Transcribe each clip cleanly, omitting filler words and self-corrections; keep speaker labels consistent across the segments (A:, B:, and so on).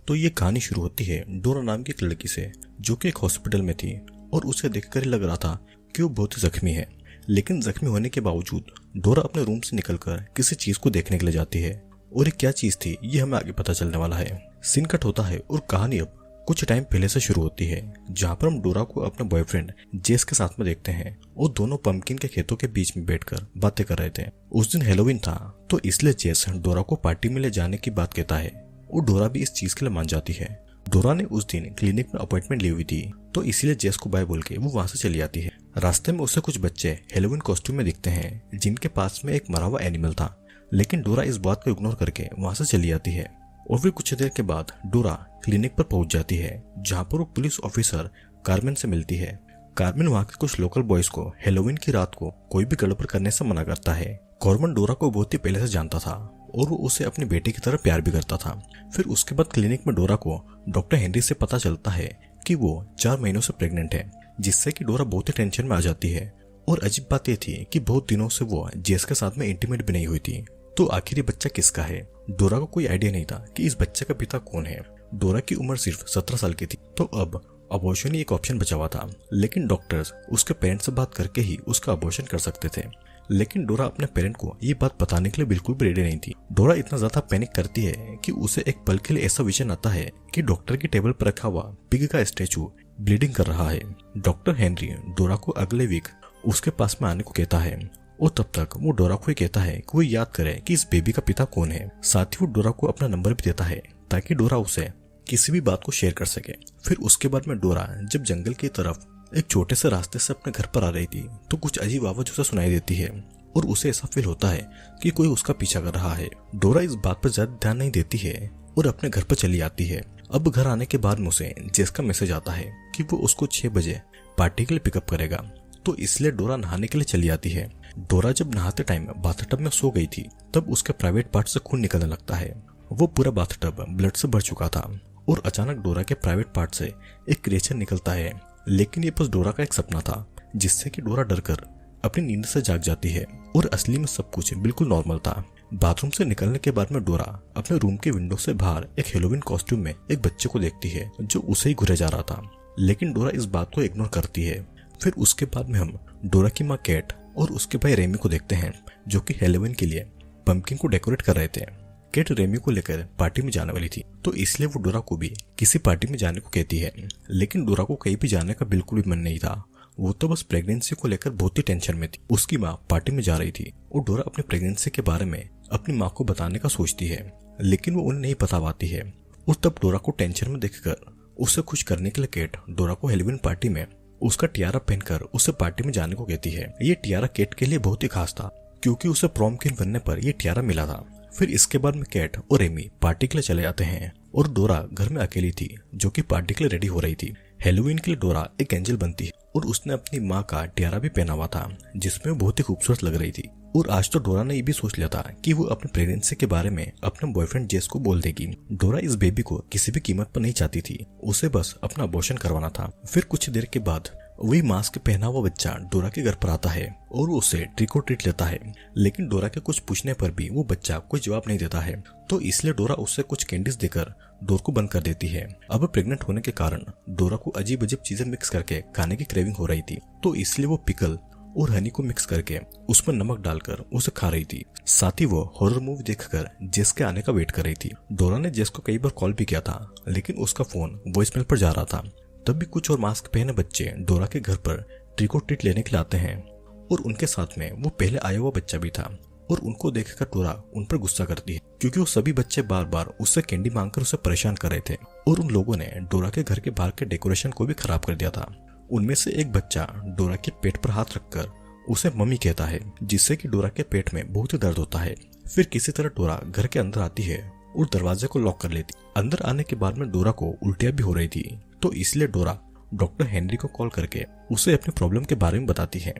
A: तो ये कहानी शुरू होती है डोरा नाम की एक लड़की से, जो कि एक हॉस्पिटल में थी और उसे देखकर ही लग रहा था कि वो बहुत ही जख्मी है। लेकिन जख्मी होने के बावजूद डोरा अपने रूम से निकलकर किसी चीज को देखने के लिए जाती है, और ये क्या चीज थी ये हमें आगे पता चलने वाला है। सीन कट होता है और कहानी अब कुछ टाइम पहले से शुरू होती है, जहाँ पर हम डोरा को अपने बॉयफ्रेंड जेस के साथ में देखते हैं और दोनों पंपकिन के खेतों के बीच में बैठकर बातें कर रहे थे। उस दिन हैलोवीन था, तो इसलिए जेस डोरा को पार्टी में ले जाने की बात कहता है और डोरा भी इस चीज के लिए मान जाती है। डोरा ने उस दिन क्लिनिक में अपॉइंटमेंट ली हुई थी, तो इसीलिए जेस को बाय बोल के वो वहां से चली आती है। रास्ते में उसे कुछ बच्चे हैलोवीन कॉस्ट्यूम में दिखते हैं, जिनके पास में एक मरा हुआ एनिमल था, लेकिन डोरा इस बात को इग्नोर करके वहां से चली आती है। और फिर कुछ देर के बाद डोरा क्लिनिक पर पहुंच जाती है, जहां पर वो पुलिस ऑफिसर कार्मेन से मिलती है। कार्मेन वहां के कुछ लोकल बॉयज को हैलोवीन की रात को कोई भी गड़बड़ करने से मना करता है। कार्मेन डोरा को बहुत ही पहले से जानता था और वो उसे अपनी बेटी की तरह प्यार भी करता था। फिर उसके बाद क्लिनिक में डोरा को डॉक्टर हेनरी से पता चलता है कि वो 4 महीनों से प्रेग्नेंट है, जिससे कि डोरा बहुत ही टेंशन में आ जाती है। और अजीब बात यह थी कि बहुत दिनों से वो जेस के साथ में इंटीमेट भी नहीं हुई थी। तो आखिर ये बच्चा किसका है? डोरा को कोई आइडिया नहीं था कि इस बच्चे का पिता कौन है। डोरा की उम्र सिर्फ 17 साल की थी, तो अब अबॉर्शन ही एक ऑप्शन बचा हुआ था, लेकिन डॉक्टर्स उसके पेरेंट्स से बात करके ही उसका अबॉर्शन कर सकते थे। लेकिन डोरा अपने पेरेंट को ये बात बताने के लिए बिल्कुल भी रेडी नहीं थी। डोरा इतना ज्यादा पैनिक करती है कि उसे एक पल के लिए ऐसा विजन आता है कि डॉक्टर की टेबल पर रखा हुआ पिग का स्टैचू ब्लीडिंग कर रहा है। डॉक्टर हेनरी डोरा को अगले वीक उसके पास में आने को कहता है, और तब तक वो डोरा को ही कहता है कि वो याद करे कि इस बेबी का पिता कौन है। साथ ही वो डोरा को अपना नंबर भी देता है, ताकि डोरा उसे किसी भी बात को शेयर कर सके। फिर उसके बाद में डोरा जब जंगल की तरफ एक छोटे से रास्ते से अपने घर पर आ रही थी, तो कुछ अजीब आवाज उसे सुनाई देती है और उसे ऐसा फील होता है कि कोई उसका पीछा कर रहा है। डोरा इस बात पर ज्यादा ध्यान नहीं देती है और अपने घर पर चली आती है। अब घर आने के बाद में उसे जेस का मैसेज आता है कि वो उसको 6 बजे पार्टी के लिए पिकअप करेगा, तो इसलिए डोरा नहाने के लिए चली आती है। डोरा जब नहाते टाइम बाथटब में सो गई थी, तब उसके प्राइवेट पार्ट से खून निकलने लगता है। वो पूरा बाथटब ब्लड से भर चुका था और अचानक डोरा के प्राइवेट पार्ट से एक क्रिएचर निकलता है, लेकिन ये बस डोरा का एक सपना था, जिससे कि डोरा डरकर अपनी नींद से जाग जाती है और असली में सब कुछ बिल्कुल नॉर्मल था। बाथरूम से निकलने के बाद में डोरा अपने रूम के विंडो से बाहर एक हैलोवीन कॉस्ट्यूम में एक बच्चे को देखती है, जो उसे ही घुरे जा रहा था, लेकिन डोरा इस बात को इग्नोर करती है। फिर उसके बाद में हम डोरा की माँ कैट और उसके भाई रेमी को देखते हैं, जो कि हैलोवीन के लिए पंपकिन को डेकोरेट कर रहे थे। कैट रेमी को लेकर पार्टी में जाने वाली थी, तो इसलिए वो डोरा को भी किसी पार्टी में जाने को कहती है, लेकिन डोरा को कहीं भी जाने का बिल्कुल भी मन नहीं था। वो तो बस प्रेगनेंसी को लेकर बहुत ही टेंशन में थी। उसकी माँ पार्टी में जा रही थी और डोरा अपनी प्रेगनेंसी के बारे में अपनी माँ को बताने का सोचती है, लेकिन वो उन्हें नहीं बता पाती है। और तब डोरा को टेंशन में देखकर उसे खुश करने के लिए कैट डोरा को हैलोवीन पार्टी में उसका टियारा पहनकर उसे पार्टी में जाने को कहती है। ये टियारा कैट के लिए बहुत ही खास था, क्योंकि उसे प्रॉम क्वीन बनने पर यह टियारा मिला था। फिर इसके बाद में कैट और रेमी पार्टी के लिए चले जाते हैं और डोरा घर में अकेली थी, जो कि पार्टी के लिए रेडी हो रही थी। हैलोवीन के लिए डोरा एक एंजल बनती है और उसने अपनी माँ का टियारा भी पहना हुआ था, जिसमें वो बहुत ही खूबसूरत लग रही थी। और आज तो डोरा ने ये भी सोच लिया था कि वो अपनी प्रेगनेंसी के बारे में अपने बॉयफ्रेंड जेस को बोल देगी। डोरा इस बेबी को किसी भी कीमत पर नहीं चाहती थी, उसे बस अपना अबॉर्शन करवाना था। फिर कुछ देर के बाद वही मास्क पहना हुआ बच्चा डोरा के घर पर आता है और वो उसे ट्रिक और ट्रीट लेता है, लेकिन डोरा के कुछ पूछने पर भी वो बच्चा कोई जवाब नहीं देता है, तो इसलिए डोरा उससे कुछ कैंडीज देकर डोर को बंद कर देती है। अब प्रेग्नेंट होने के कारण डोरा को अजीब अजीब चीजें मिक्स करके खाने की क्रेविंग हो रही थी, तो इसलिए वो पिकल और हनी को मिक्स करके उसमें नमक डालकर उसे खा रही थी। साथ ही वो हॉरर मूवी देखकर जेस के आने का वेट कर रही थी। डोरा ने जेस को कई बार कॉल भी किया था, लेकिन उसका फोन वॉइसमेल पर जा रहा था। तब भी कुछ और मास्क पहने बच्चे डोरा के घर पर ट्रिक और ट्रीट लेने के लिए आते हैं और उनके साथ में वो पहले आया हुआ बच्चा भी था, और उनको देखकर डोरा उन पर गुस्सा करती है, क्योंकि वो सभी बच्चे बार बार उससे कैंडी मांगकर उसे परेशान कर रहे थे और उन लोगों ने डोरा के घर के बाहर के डेकोरेशन को भी खराब कर दिया था। उनमें से एक बच्चा डोरा के पेट पर हाथ रखकर उसे मम्मी कहता है, जिससे कि डोरा के पेट में बहुत ही दर्द होता है। फिर किसी तरह डोरा घर के अंदर आती है और दरवाजे को लॉक कर लेती। अंदर आने के बाद में डोरा को उल्टियां भी हो रही थी, तो इसलिए डोरा डॉक्टर हेनरी को कॉल करके उसे अपनी प्रॉब्लम के बारे में बताती है।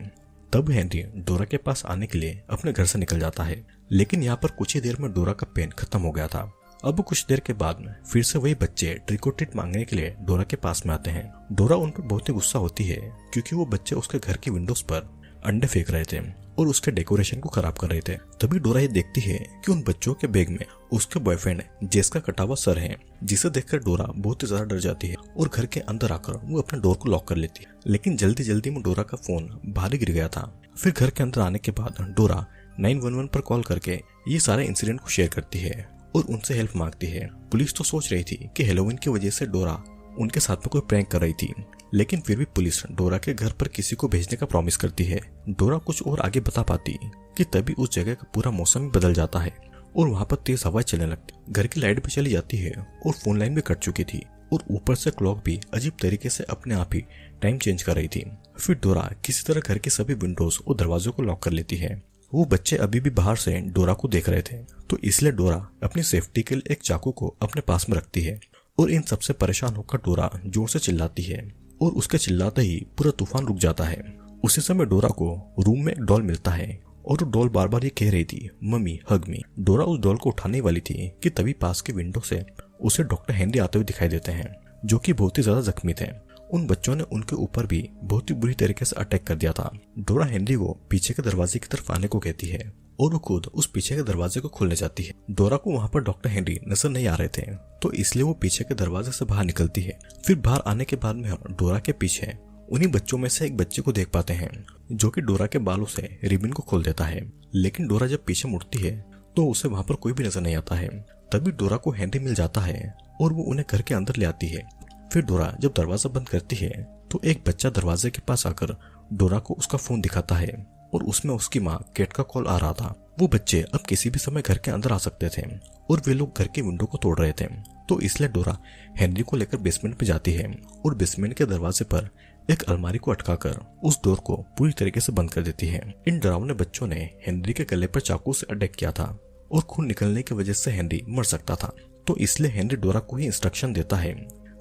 A: तब हेनरी डोरा के पास आने के लिए अपने घर से निकल जाता है, लेकिन यहाँ पर कुछ ही देर में डोरा का पेन खत्म हो गया था। अब कुछ देर के बाद में फिर से वही बच्चे ट्रिक और ट्रीट मांगने के लिए डोरा के पास में आते हैं। डोरा उन पर बहुत ही गुस्सा होती है, क्योंकि वो बच्चे उसके घर की विंडोज पर अंडे फेंक रहे थे और उसके डेकोरेशन को खराब कर रहे थे। तभी डोरा ये देखती है कि उन बच्चों के बैग में उसके बॉयफ्रेंड जेस का कटा हुआ सर है, जिसे देखकर डोरा बहुत ही ज्यादा डर जाती है और घर के अंदर आकर वो अपने डोर को लॉक कर लेती है। लेकिन जल्दी जल्दी में डोरा का फोन बाहर गिर गया था। फिर घर के अंदर आने के बाद डोरा 911 पर कॉल करके ये सारे इंसिडेंट को शेयर करती है और उनसे हेल्प मांगती है। पुलिस तो सोच रही थी कि हैलोवीन की वजह से डोरा उनके साथ में कोई प्रैंक कर रही थी, लेकिन फिर भी पुलिस डोरा के घर पर किसी को भेजने का प्रॉमिस करती है। डोरा कुछ और आगे बता पाती कि तभी उस जगह का पूरा मौसम ही बदल जाता है और वहां पर तेज हवा चलने लगती। घर की लाइट भी चली जाती है और फोन लाइन भी कट चुकी थी और ऊपर से क्लॉक भी अजीब तरीके से अपने आप ही टाइम चेंज कर रही थी। फिर डोरा किसी तरह घर के सभी विंडोज और दरवाजों को लॉक कर लेती है। वो बच्चे अभी भी बाहर से डोरा को देख रहे थे, तो इसलिए डोरा अपनी सेफ्टी के लिए एक चाकू को अपने पास में रखती है और इन सबसे परेशान होकर डोरा जोर से चिल्लाती है और उसके चिल्लाते ही पूरा तूफान रुक जाता है। उसी समय डोरा को रूम में एक डॉल मिलता है और वो डॉल बार बार ये कह रही थी, मम्मी हग मी। डोरा उस डॉल को उठाने वाली थी कि तभी पास के विंडो से उसे डॉक्टर हेनरी आते हुए दिखाई देते हैं, जो कि बहुत ही ज्यादा जख्मी थे। उन बच्चों ने उनके ऊपर भी बहुत ही बुरी तरीके से अटैक कर दिया था। डोरा हेनरी को पीछे के दरवाजे की तरफ आने को कहती है और वो खुद उस पीछे के दरवाजे को खोलने जाती है। डोरा को वहां पर डॉक्टर हेनरी नजर नहीं आ रहे थे, तो इसलिए वो पीछे के दरवाजे से बाहर निकलती है। फिर बाहर आने के बाद में हम डोरा के पीछे उन्हीं बच्चों में से एक बच्चे को देख पाते हैं, जो कि डोरा के बालों से रिबन को खोल देता है। लेकिन डोरा जब पीछे मुड़ती है तो उसे वहां पर कोई भी नजर नहीं आता है। तभी डोरा को हेनरी मिल जाता है और वो उन्हें घर के अंदर ले आती है। फिर डोरा जब दरवाजा बंद करती है तो एक बच्चा दरवाजे के पास आकर डोरा को उसका फोन दिखाता है और उसमें उसकी माँ केट का कॉल आ रहा था। वो बच्चे अब किसी भी समय घर के अंदर आ सकते थे और वे लोग घर के विंडो को तोड़ रहे थे, तो इसलिए डोरा हेनरी को लेकर बेसमेंट पे जाती है और बेसमेंट के दरवाजे पर एक अलमारी को अटकाकर उस डोर को पूरी तरीके से बंद कर देती है। इन डरावने बच्चों ने हेनरी के गले पर चाकू से अटैक किया था और खून निकलने की वजह से हेनरी मर सकता था, तो इसलिए हेनरी डोरा को ही इंस्ट्रक्शन देता है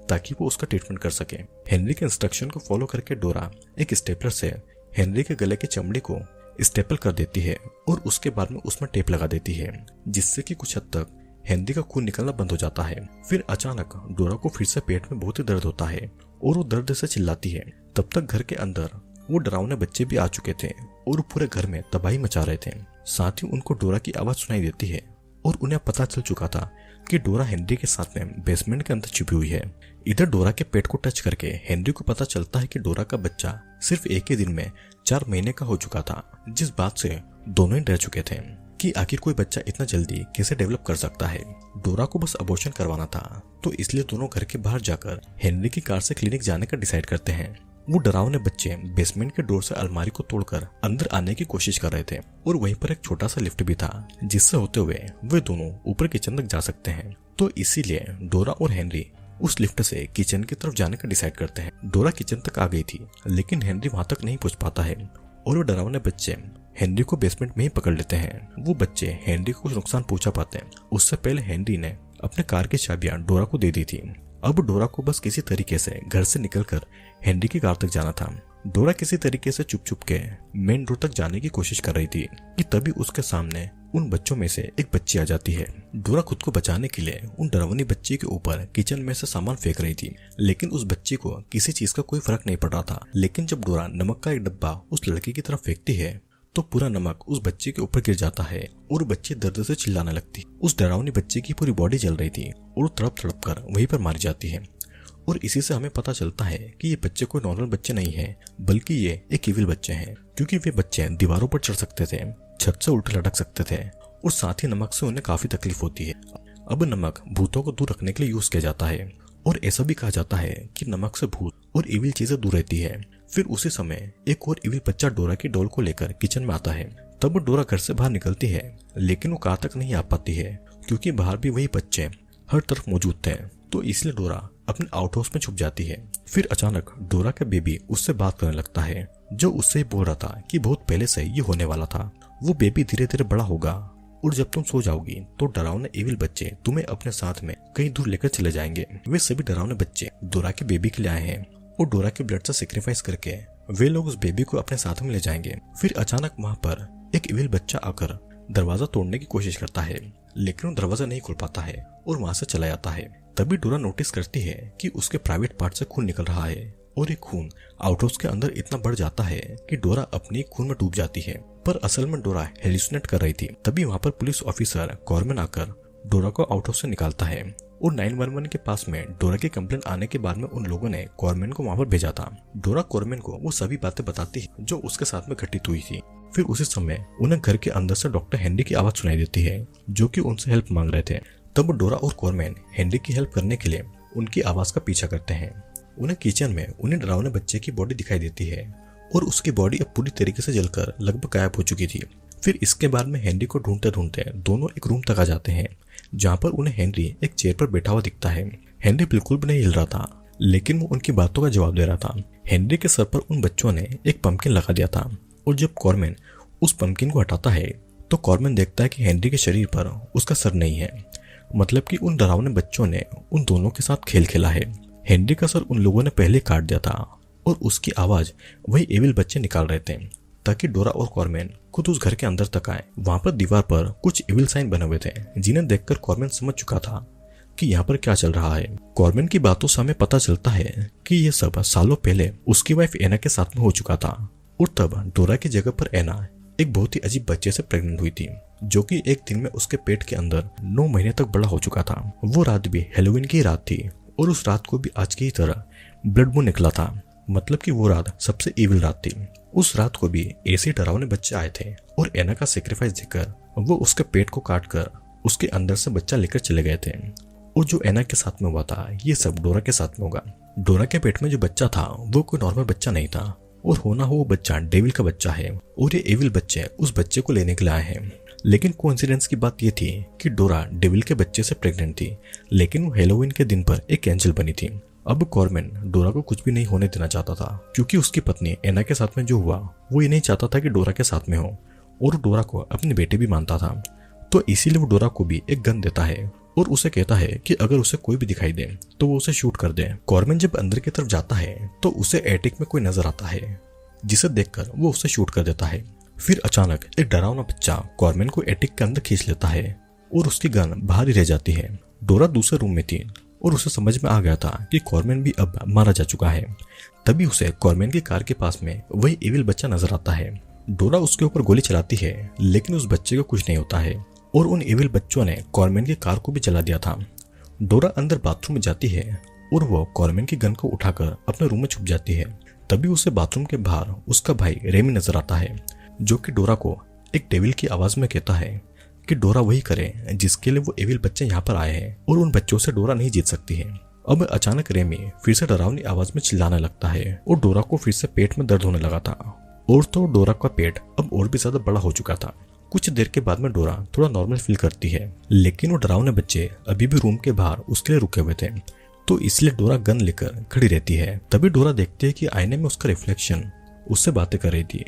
A: ताकि वो उसका ट्रीटमेंट कर सके। हेनरी के इंस्ट्रक्शन को फॉलो करके डोरा एक स्टेपलर से हेनरी के गले की चमड़ी को स्टेपल कर देती है और उसके बाद में उसमें टेप लगा देती है, जिससे कि कुछ हद तक हेनरी का खून निकलना बंद हो जाता है। फिर अचानक डोरा को फिर से पेट में बहुत ही दर्द होता है और वो दर्द से चिल्लाती है। तब तक घर के अंदर वो डरावने बच्चे भी आ चुके थे और पूरे घर में तबाही मचा रहे थे। साथ ही उनको डोरा की आवाज सुनाई देती है और उन्हें पता चल चुका था कि डोरा हेनरी के साथ में बेसमेंट के अंदर छुपी हुई है। इधर डोरा के पेट को टच करके हेनरी को पता चलता है कि डोरा का बच्चा सिर्फ एक ही दिन में 4 महीने का हो चुका था, जिस बात से दोनों ही डर चुके थे कि आखिर कोई बच्चा इतना जल्दी कैसे डेवलप कर सकता है। डोरा को बस अबॉर्शन करवाना था, तो इसलिए दोनों घर के बाहर जाकर हेनरी की कार से क्लिनिक जाने का डिसाइड करते हैं। वो डरावने बच्चे बेसमेंट के डोर से अलमारी को तोड़कर अंदर आने की कोशिश कर रहे थे और वहीं पर एक छोटा सा लिफ्ट भी था, जिससे होते हुए वे दोनों ऊपर किचन तक जा सकते हैं। तो इसीलिए डोरा और हेनरी उस लिफ्ट से किचन की तरफ जाने का डिसाइड करते हैं। डोरा किचन तक आ गई थी, लेकिन हेनरी वहां तक नहीं पहुंच पाता है और वो डरावने बच्चे हेनरी को बेसमेंट में ही पकड़ लेते हैं। वो बच्चे हेनरी को कुछ नुकसान पहुंचा पाते हैं। उससे पहले हेनरी ने अपने कार की चाबियां डोरा को दे दी थी। अब डोरा को बस किसी तरीके से घर से निकलकर हेनरी की कार तक जाना था। डोरा किसी तरीके से चुप के मेन रोड तक जाने की कोशिश कर रही थी कि तभी उसके सामने उन बच्चों में से एक बच्ची आ जाती है। डोरा खुद को बचाने के लिए उन डरावनी बच्ची के ऊपर किचन में से सामान फेंक रही थी, लेकिन उस बच्ची को किसी चीज का कोई फर्क नहीं पड़ रहा था। लेकिन जब डोरा नमक का एक डब्बा उस लड़की की तरफ फेंकती है तो पूरा नमक उस बच्चे के ऊपर गिर जाता है और बच्ची दर्द से चिल्लाने लगती। उस डरावनी बच्ची की पूरी बॉडी जल रही थी और वो तड़प तड़प कर वहीं पर मारी जाती है। और इसी से हमें पता चलता है कि ये बच्चे कोई नॉर्मल बच्चे नहीं है, बल्कि ये एक इविल बच्चे हैं, क्योंकि वे बच्चे दीवारों पर चढ़ सकते थे, छत से उल्टे लटक सकते थे और साथ ही नमक से उन्हें काफी तकलीफ होती है। अब नमक भूतों को दूर रखने के लिए यूज किया जाता है और ऐसा भी कहा जाता है कि नमक से भूत और इविल चीजें दूर रहती है। फिर उसी समय एक और इविल बच्चा डोरा की डॉल को लेकर किचन में आता है। तब डोरा घर से बाहर निकलती है, लेकिन वो कार तक नहीं आ पाती है क्योंकि बाहर भी वही बच्चे हर तरफ मौजूद थे, तो इसलिए डोरा अपने आउट हाउस में छुप जाती है। फिर अचानक डोरा का बेबी उससे बात करने लगता है, जो उससे बोल रहा था कि बहुत पहले से ये होने वाला था। वो बेबी धीरे धीरे बड़ा होगा और जब तुम सो जाओगी तो डरावने इविल बच्चे तुम्हें अपने साथ में कहीं दूर लेकर चले जाएंगे। वे सभी डरावने बच्चे डोरा के बेबी के लिए आए हैं और डोरा के ब्लड से सेक्रीफाइस करके वे लोग उस बेबी को अपने साथ में ले जाएंगे। फिर अचानक वहां पर एक इविल बच्चा आकर दरवाजा तोड़ने की कोशिश करता है, लेकिन वो दरवाजा नहीं खोल पाता है और वहां से चला जाता है। तभी डोरा नोटिस करती है कि उसके प्राइवेट पार्ट से खून निकल रहा है और ये खून आउटहाउस के अंदर इतना बढ़ जाता है कि डोरा अपने खून में डूब जाती है। पर असल में डोरा हेलुसिनेट कर रही थी। तभी वहाँ पर पुलिस ऑफिसर कॉर्मन आकर डोरा को आउटहाउस से निकालता है और 911 के पास में डोरा की कंप्लेंट आने के बाद में उन लोगों ने कॉर्मन को वहाँ पर भेजा था। डोरा कॉर्मन को वो सभी बातें बताती है जो उसके साथ में घटित हुई थी। फिर उसी समय उन्हें घर के अंदर से डॉक्टर हेनरी की आवाज सुनाई देती है जो कि उनसे हेल्प मांग रहे थे। तब डोरा और कॉर्मन हेनरी की हेल्प करने के लिए उनकी आवाज का पीछा करते हैं। उन्हें किचन में उन्हें डरावने बच्चे की बॉडी दिखाई देती है और उसकी बॉडी अब पूरी तरीके से जलकर लगभग गायब हो चुकी थी। फिर इसके बाद में हेनरी को ढूंढते ढूंढते दोनों एक रूम तक आ जाते हैं जहाँ पर उन्हें हेनरी एक चेयर पर बैठा हुआ दिखता है। हेनरी बिल्कुल भी नहीं हिल रहा था, लेकिन वो उनकी बातों का जवाब दे रहा था। हेनरी के सर पर उन बच्चों ने एक पंपकिन लगा दिया था और जब कॉर्मन उस पंपकिन को हटाता है तो कॉर्मन देखता है कि हेनरी के शरीर पर उसका सर नहीं है। मतलब कि उन डरावने बच्चों ने उन दोनों के साथ खेल खेला है। हेनरी का सर उन लोगों ने पहले काट दिया था और उसकी आवाज वही एविल बच्चे निकाल रहे थे ताकि डोरा और कॉर्मन खुद उस घर के अंदर तक आए। वहां पर दीवार पर कुछ एविल साइन बने हुए थे जिन्हें देखकर कॉर्मन समझ चुका था कि यहाँ पर क्या चल रहा है। कॉर्मन की बातों से हमें पता चलता है कि ये सब सालों पहले उसकी वाइफ एना के साथ में हो चुका था और तब डोरा की जगह पर एना एक बहुत ही अजीब बच्चे से प्रेग्नेंट हुई थी जो कि एक दिन में उसके पेट के अंदर 9 महीने तक बड़ा हो चुका था। वो रात भी हेलोवीन की रात थी और उस रात को भी आज की ही तरह ब्लड मून निकला था। मतलब कि वो रात सबसे इविल रात थी। उस रात को भी ऐसे डरावने बच्चे आए थे और एना का सेक्रीफाइस देकर वो उसके पेट को काट कर उसके अंदर से बच्चा लेकर चले गए थे। और जो एना के साथ में हुआ था ये सब डोरा के साथ में होगा। डोरा के पेट में जो बच्चा था वो कोई नॉर्मल बच्चा नहीं था और होना हो वो बच्चा डेविल का बच्चा है और ये एविल बच्चे उस बच्चे को लेने के लिए आए हैं। लेकिन कोइंसिडेंस की बात ये थी कि डोरा डेविल के बच्चे से प्रेग्नेंट थी, लेकिन वो हेलोवीन के दिन पर एक एंजल बनी थी। अब कॉर्मन डोरा को कुछ भी नहीं होने देना चाहता था क्योंकि उसकी पत्नी एना के साथ में जो हुआ वो ये नहीं चाहता था कि डोरा के साथ में हो और डोरा को अपनी बेटी भी मानता था। तो इसीलिए वो डोरा को भी एक गन देता है और उसे कहता है कि अगर उसे कोई भी दिखाई दे तो वो उसे शूट कर दे। कॉर्मन जब अंदर की तरफ जाता है तो उसे एटिक में कोई नजर आता है जिसे देखकर वो उसे शूट कर देता है। फिर अचानक एक डरावना बच्चा कॉर्मन को एटिक के अंदर खींच लेता है और उसकी गन बाहर ही रह जाती है। डोरा दूसरे रूम में थी और उसे समझ में आ गया था कि कॉर्मन भी अब मारा जा चुका है। तभी उसे कॉर्मन की कार के पास में वही एविल बच्चा नजर आता है। डोरा उसके ऊपर गोली चलाती है लेकिन उस बच्चे को कुछ नहीं होता है और उन एविल बच्चों ने कॉर्मन की कार को भी जला दिया था। डोरा अंदर बाथरूम में जाती है और वो कॉर्मन की गन को उठाकर अपने रूम में छुप जाती है। तभी उसे बाथरूम के बाहर उसका भाई रेमी नजर आता है जो कि डोरा को एक डेविल की आवाज में कहता है कि डोरा वही करे जिसके लिए वो एविल बच्चे यहाँ पर आए हैं और उन बच्चों से डोरा नहीं जीत सकती है। अब अचानक रेमी फिर से डरावनी आवाज में चिल्लाने लगता है और डोरा को फिर से पेट में दर्द होने लगा था और तो डोरा का पेट अब और भी ज्यादा बड़ा हो चुका था। कुछ देर के बाद में डोरा थोड़ा नॉर्मल फील करती है लेकिन वो डरावने बच्चे अभी भी रूम के बाहर उसके लिए रुके हुए थे तो इसलिए डोरा गन लेकर खड़ी रहती है। तभी डोरा देखती है कि आईने में उसका रिफ्लेक्शन उससे बातें कर रही थी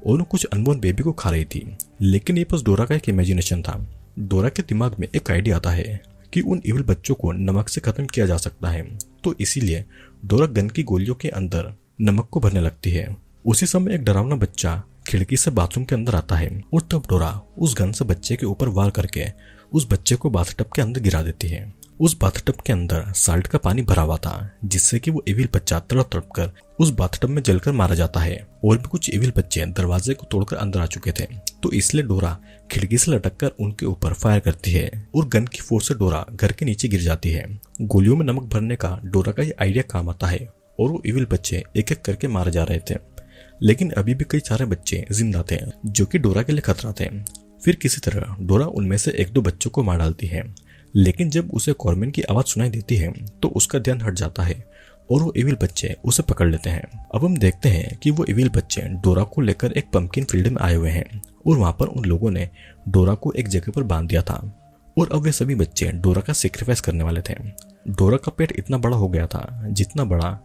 A: और वो कुछ अनबोर्न बेबी को खा रही थी। लेकिन ये बस डोरा का एक इमेजिनेशन था। डोरा के दिमाग में एक आइडिया आता है कि उन इविल बच्चों को नमक से खत्म किया जा सकता है तो इसीलिए डोरा गन की गोलियों के अंदर नमक को भरने लगती है। उसी समय एक डरावना बच्चा खिड़की से बाथरूम के अंदर आता है और तब डोरा उस गन से बच्चे के ऊपर वार करके उस बच्चे को बाथटब के अंदर गिरा देती है। उस बाथटब के अंदर साल्ट का पानी भरा हुआ था जिससे कि वो एविल बच्चा तड़प तड़प कर उस बाथटब में जलकर मारा जाता है और भी कुछ एविल बच्चे दरवाजे को तोड़कर अंदर आ चुके थे तो इसलिए डोरा खिड़की से लटक कर उनके ऊपर फायर करती है और गन की फोर्स से डोरा घर के नीचे गिर जाती है। गोलियों में नमक भरने का डोरा का ये आइडिया काम आता है और वो एविल बच्चे एक एक करके मारे जा रहे थे लेकिन अभी भी कई सारे बच्चे जिंदा थे जो कि डोरा के लिए खतरा थे। फिर किसी तरह डोरा उनमें से एक दो बच्चों को मार डालती है लेकिन जब उसे कॉर्मन की आवाज सुनाई देती है तो उसका ध्यान हट जाता है और वो एविल बच्चे उसे पकड़ लेते हैं। अब हम देखते हैं कि वो एविल बच्चे डोरा को लेकर एक पंपकिन फील्ड में आए हुए हैं और वहां पर उन लोगों ने डोरा को एक जगह पर बांध दिया था और अब वे सभी बच्चे डोरा का सेक्रीफाइस करने वाले थे। डोरा का पेट इतना बड़ा हो गया था जितना बड़ा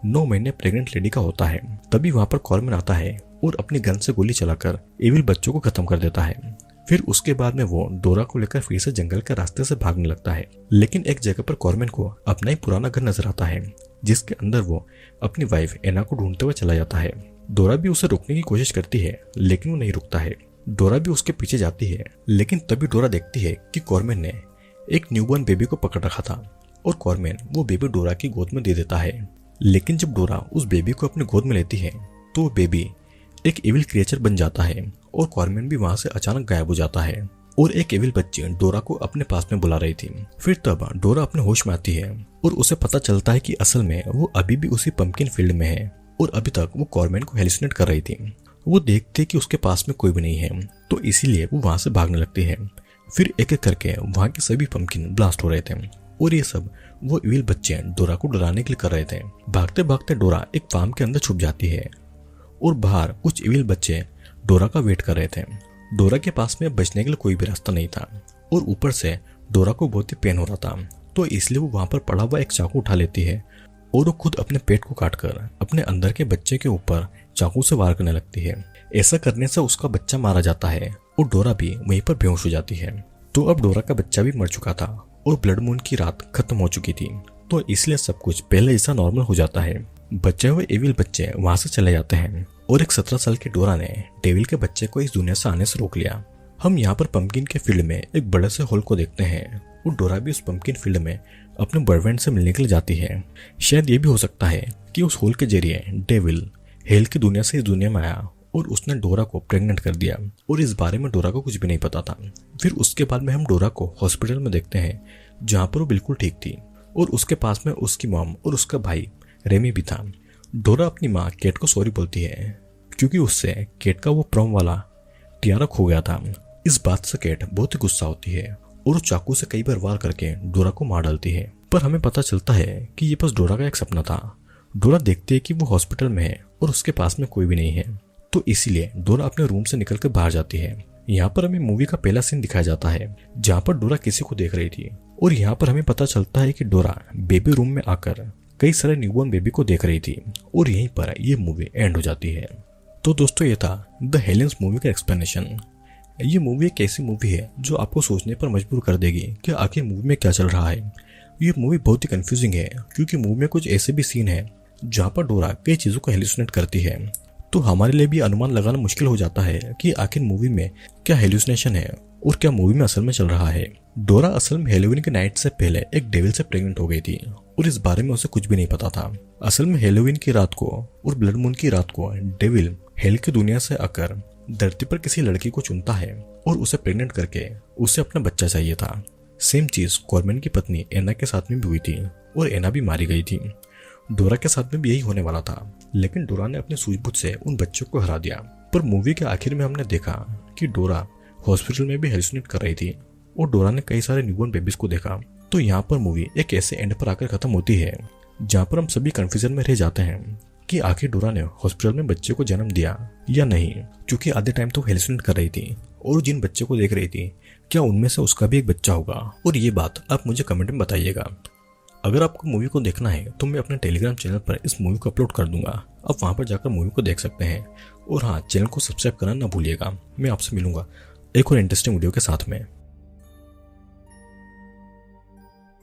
A: 9 महीने प्रेग्नेंट लेडी का होता है। तभी वहां पर कॉर्मन आता है और अपनी गन से गोली चलाकर एविल बच्चों को खत्म कर देता है। फिर उसके बाद में वो डोरा को लेकर फिर से जंगल के रास्ते से भागने लगता है लेकिन एक जगह पर कॉर्मन को अपना ही पुराना घर नजर आता है जिसके अंदर वो अपनी वाइफ एना को ढूंढते हुए चला जाता है। डोरा भी उसे रोकने की कोशिश करती है लेकिन वो नहीं रुकता है। डोरा भी उसके पीछे जाती है लेकिन तभी डोरा देखती है कि कॉर्मन ने एक न्यूबॉर्न बेबी को पकड़ रखा था और कॉर्मन वो बेबी डोरा की गोद में दे देता है लेकिन जब डोरा उस बेबी को अपने गोद में लेती है तो वो बेबी एक एविल क्रिएचर बन जाता है और कॉर्मेन भी वहां से अचानक गायब हो जाता है और एक एविल बच्ची डोरा को अपने पास में बुला रही थी। फिर तब डोरा अपने होश में आती है और उसे पता चलता है कि असल में वो अभी भी उसी पंपकिन फील्ड में है और अभी तक वो कॉर्मेन को हेलुसिनेट कर रही थी। वो देखते कि उसके पास में कोई भी नहीं है तो इसीलिए वो वहां से भागने लगती है। फिर एक एक करके वहां के सभी पंपकिन ब्लास्ट हो रहे थे और ये सब वो इविल बच्चे डोरा को डराने के लिए कर रहे थे। भागते भागते डोरा एक फार्म के अंदर छुप जाती है और बाहर कुछ इविल बच्चे डोरा का वेट कर रहे थे। डोरा के पास में बचने के लिए कोई भी रास्ता नहीं था और ऊपर से डोरा को बहुत ही पेन हो रहा था तो इसलिए वो वहां पर पड़ा हुआ एक चाकू उठा लेती है और वो खुद अपने पेट को काटकर अपने अंदर के बच्चे के ऊपर चाकू से वार करने लगती है। ऐसा करने से उसका बच्चा मारा जाता है और डोरा भी वहीं पर बेहोश हो जाती है। तो अब डोरा का बच्चा भी मर चुका था और ब्लड मून की रात खत्म हो चुकी थी तो इसलिए सब कुछ पहले जैसा नॉर्मल हो जाता है। बचे हुए एविल बच्चे वहां से चले जाते हैं और एक 17 साल के डोरा ने डेविल के बच्चे को इस दुनिया से आने से रोक लिया। हम यहाँ पर पंपकिन के फील्ड में एक बड़े से हॉल को देखते हैं और डोरा भी उस पंपकिन फील्ड में अपने बॉयफ्रेंड से मिलने के लिए जाती है। शायद ये भी हो सकता है कि उस हॉल के जरिए डेविल हेल की दुनिया से इस दुनिया में आया और उसने डोरा को प्रेग्नेंट कर दिया और इस बारे में डोरा को कुछ भी नहीं पता था। फिर उसके बाद में हम डोरा को हॉस्पिटल में देखते हैं जहाँ पर वो बिल्कुल ठीक थी और उसके पास में उसकी मॉम और उसका भाई रेमी भी था। डोरा अपनी माँ केट को सॉरी बोलती है क्योंकि उससे केट का वो प्रॉम वाला टियारा खो गया था। इस बात से केट बहुत ही गुस्सा होती है और वो चाकू से कई बार वार करके डोरा को मार डालती है। पर हमें पता चलता है कि ये बस डोरा का एक सपना था। डोरा देखती है कि वो हॉस्पिटल में है और उसके पास में कोई भी नहीं है तो इसीलिए डोरा अपने रूम से निकल कर बाहर जाती है। यहाँ पर हमें मूवी का पहला सीन दिखाया जाता है जहाँ पर डोरा किसी को देख रही थी और यहाँ पर हमें पता चलता है कि डोरा बेबी रूम में आकर कई सारे न्यूबॉर्न बेबी को देख रही थी और यहीं पर यह मूवी एंड हो जाती है। तो दोस्तों ये था द हेलेंस मूवी का एक्सप्लेनेशन। ये मूवी एक ऐसी मूवी है जो आपको सोचने पर मजबूर कर देगी कि आखिर मूवी में क्या चल रहा है। ये मूवी बहुत ही कंफ्यूजिंग है क्योंकि मूवी में कुछ ऐसे भी सीन है जहाँ पर डोरा कई चीजों को हेलुसिनेट करती है तो हमारे लिए भी अनुमान लगाना मुश्किल हो जाता है कि आखिर मूवी में क्या हेलुसिनेशन है और क्या मूवी में असल में चल रहा है। डोरा असल में हेलोवीन के नाइट से पहले एक डेविल से प्रेग्नेंट हो गई थी और इस बारे में उसे कुछ भी नहीं पता था। असल में हेलोवीन की रात को और ब्लड मून की रात को डेविल हेल की दुनिया से आकर धरती पर किसी लड़की को चुनता है और उसे प्रेग्नेंट करके उसे अपना बच्चा चाहिए था। सेम चीज कॉर्मेन की पत्नी एना के साथ में भी हुई थी और एना भी मारी गई थी। डोरा के साथ में भी यही होने वाला था लेकिन डोरा ने अपनी सूझबूझ से उन बच्चों को हरा दिया। पर मूवी के आखिर में हमने देखा कि डोरा हॉस्पिटल में भी हेलुसिनेट कर रही थी और डोरा ने कई सारे न्यूबॉर्न बेबीज को देखा। तो यहाँ पर मूवी एक ऐसे एंड पर आकर खत्म होती है जहाँ पर हम सभी कंफ्यूजन में रह जाते हैं कि आखिर डोरा ने हॉस्पिटल में बच्चे को जन्म दिया या नहीं, क्योंकि आधे टाइम तो हेलुसिनेट कर रही थी और जिन बच्चे को देख रही थी क्या उनमें से उसका भी एक बच्चा होगा। और ये बात आप मुझे कमेंट में बताइएगा। अगर आपको मूवी को देखना है तो मैं अपने टेलीग्राम चैनल पर इस मूवी को अपलोड कर दूंगा, आप वहां पर जाकर मूवी को देख सकते हैं। और हाँ, चैनल को सब्सक्राइब करना ना भूलिएगा। मैं आपसे मिलूंगा एक और इंटरेस्टिंग वीडियो के साथ में।